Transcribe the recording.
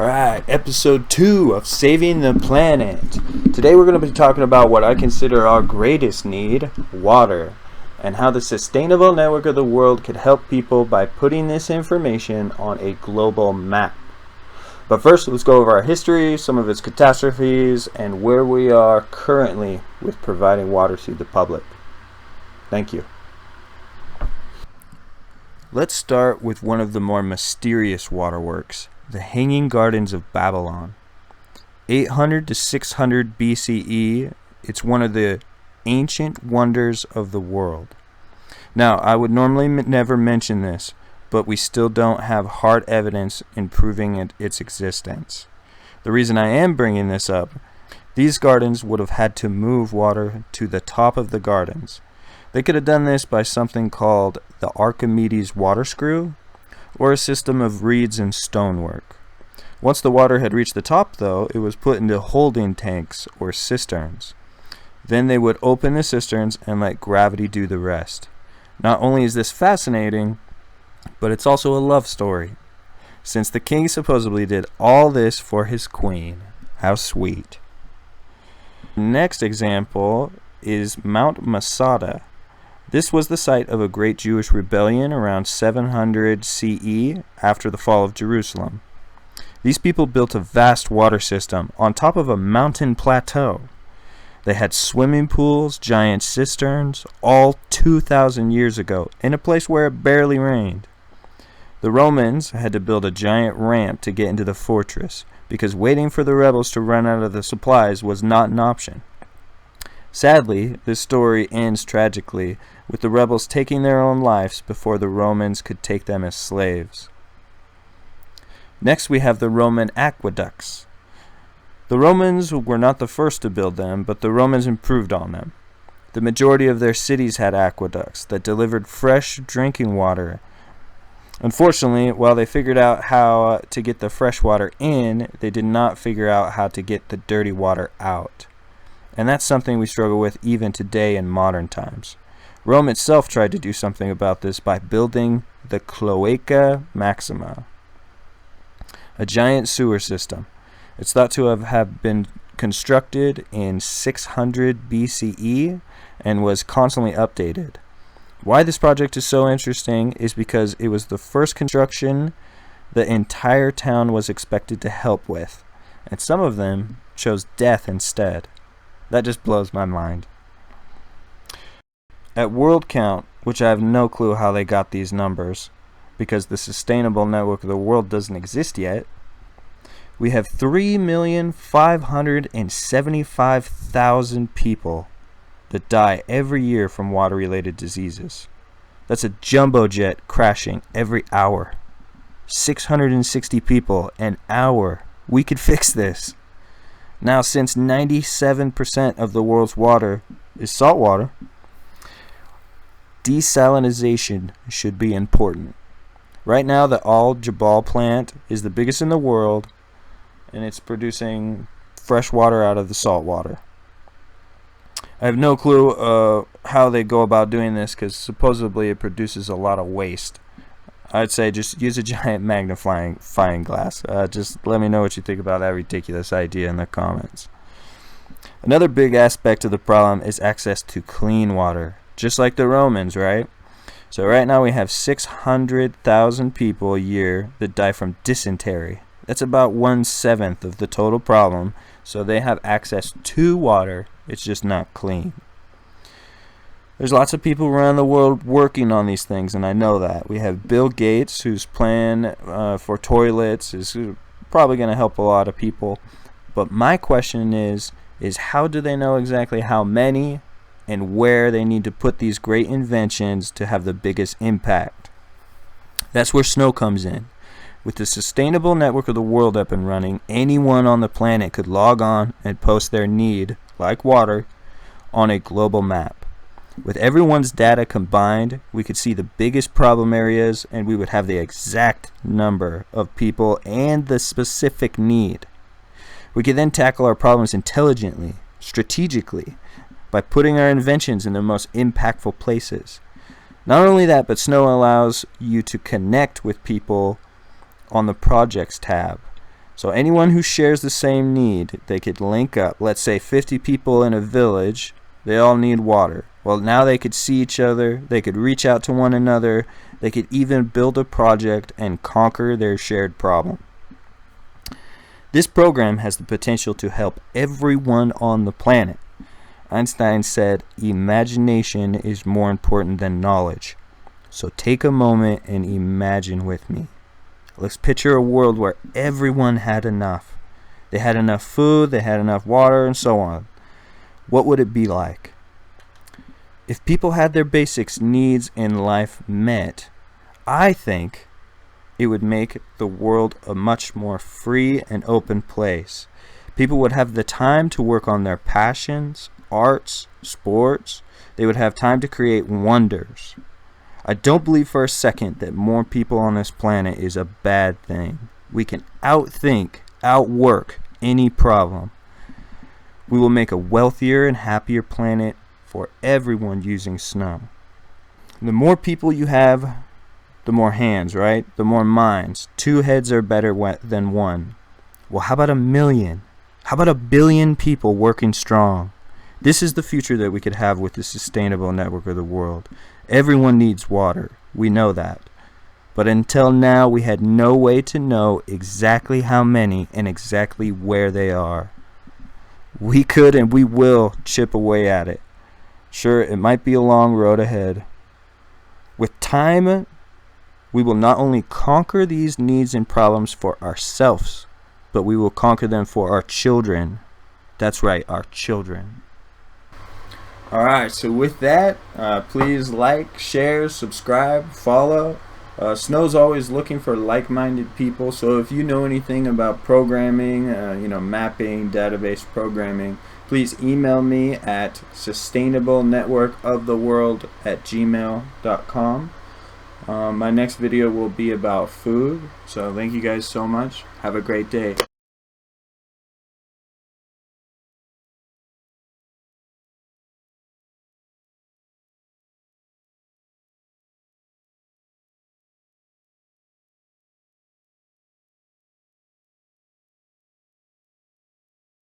Alright, episode 2 of Saving the Planet. Today we're going to be talking about what I consider our greatest need, water, and how the sustainable network of the world could help people by putting this information on a global map. But first, let's go over our history, some of its catastrophes, and where we are currently with providing water to the public. Thank you. Let's start with one of the more mysterious waterworks, the Hanging Gardens of Babylon. 800 to 600 BCE, it's one of the ancient wonders of the world. Now, I would normally never mention this, but we still don't have hard evidence in proving its existence. The reason I am bringing this up, these gardens would have had to move water to the top of the gardens. They could have done this by something called the Archimedes water screw, or a system of reeds and stonework. Once the water had reached the top, though, it was put into holding tanks or cisterns. Then they would open the cisterns and let gravity do the rest. Not only is this fascinating, but it's also a love story, since the king supposedly did all this for his queen. How sweet. Next example is Mount Masada. This was the site of a great Jewish rebellion around 700 CE after the fall of Jerusalem. These people built a vast water system on top of a mountain plateau. They had swimming pools, giant cisterns, all 2,000 years ago, in a place where it barely rained. The Romans had to build a giant ramp to get into the fortress, because waiting for the rebels to run out of the supplies was not an option. Sadly, this story ends tragically, with the rebels taking their own lives before the Romans could take them as slaves. Next we have the Roman aqueducts. The Romans were not the first to build them, but the Romans improved on them. The majority of their cities had aqueducts that delivered fresh drinking water. Unfortunately, while they figured out how to get the fresh water in, they did not figure out how to get the dirty water out. And that's something we struggle with even today in modern times. Rome itself tried to do something about this by building the Cloaca Maxima, a giant sewer system. It's thought to have been constructed in 600 BCE and was constantly updated. Why this project is so interesting is because it was the first construction the entire town was expected to help with, and some of them chose death instead. That just blows my mind. At World Count, which I have no clue how they got these numbers, because the sustainable network of the world doesn't exist yet, we have 3,575,000 people that die every year from water-related diseases. That's a jumbo jet crashing every hour. 660 people an hour. We could fix this. Now, since 97% of the world's water is salt water, desalination should be important. Right now, the Al Jabal plant is the biggest in the world, and it's producing fresh water out of the salt water. I have no clue how they go about doing this, because supposedly it produces a lot of waste. I'd say just use a giant magnifying glass. Just let me know what you think about that ridiculous idea in the comments. Another big aspect of the problem is access to clean water, just like the Romans, right? So right now we have 600,000 people a year that die from dysentery. That's about 1/7 of the total problem, so they have access to water, it's just not clean. There's lots of people around the world working on these things, and I know that. We have Bill Gates, whose plan for toilets is probably going to help a lot of people. But my question is how do they know exactly how many and where they need to put these great inventions to have the biggest impact? That's where Snow comes in. With the sustainable network of the world up and running, anyone on the planet could log on and post their need, like water, on a global map. With everyone's data combined, we could see the biggest problem areas, and we would have the exact number of people and the specific need. We could then tackle our problems intelligently, strategically, by putting our inventions in the most impactful places. Not only that, but Snow allows you to connect with people on the Projects tab. So anyone who shares the same need, they could link up. Let's say 50 people in a village, they all need water. Well, now they could see each other, they could reach out to one another, they could even build a project and conquer their shared problem. This program has the potential to help everyone on the planet. Einstein said, imagination is more important than knowledge. So take a moment and imagine with me. Let's picture a world where everyone had enough. They had enough food, they had enough water, and so on. What would it be like? If people had their basic needs in life met, I think it would make the world a much more free and open place. People would have the time to work on their passions, arts, sports. They would have time to create wonders. I don't believe for a second that more people on this planet is a bad thing. We can outthink, outwork any problem. We will make a wealthier and happier planet for everyone using snow. The more people you have, the more hands, right? The more minds. 2 heads are better than 1. Well, how about 1 million? How about 1 billion people working strong? This is the future that we could have with the sustainable network of the world. Everyone needs water. We know that. But until now, we had no way to know exactly how many and exactly where they are. We could and we will chip away at it. Sure, it might be a long road ahead. With time, we will not only conquer these needs and problems for ourselves, but we will conquer them for our children. That's right, our children. Alright, so with that, please like, share, subscribe, follow. Snow's always looking for like-minded people, so if you know anything about programming, mapping, database programming, please email me at sustainablenetworkoftheworld@gmail.com. My next video will be about food, so thank you guys so much. Have a great day.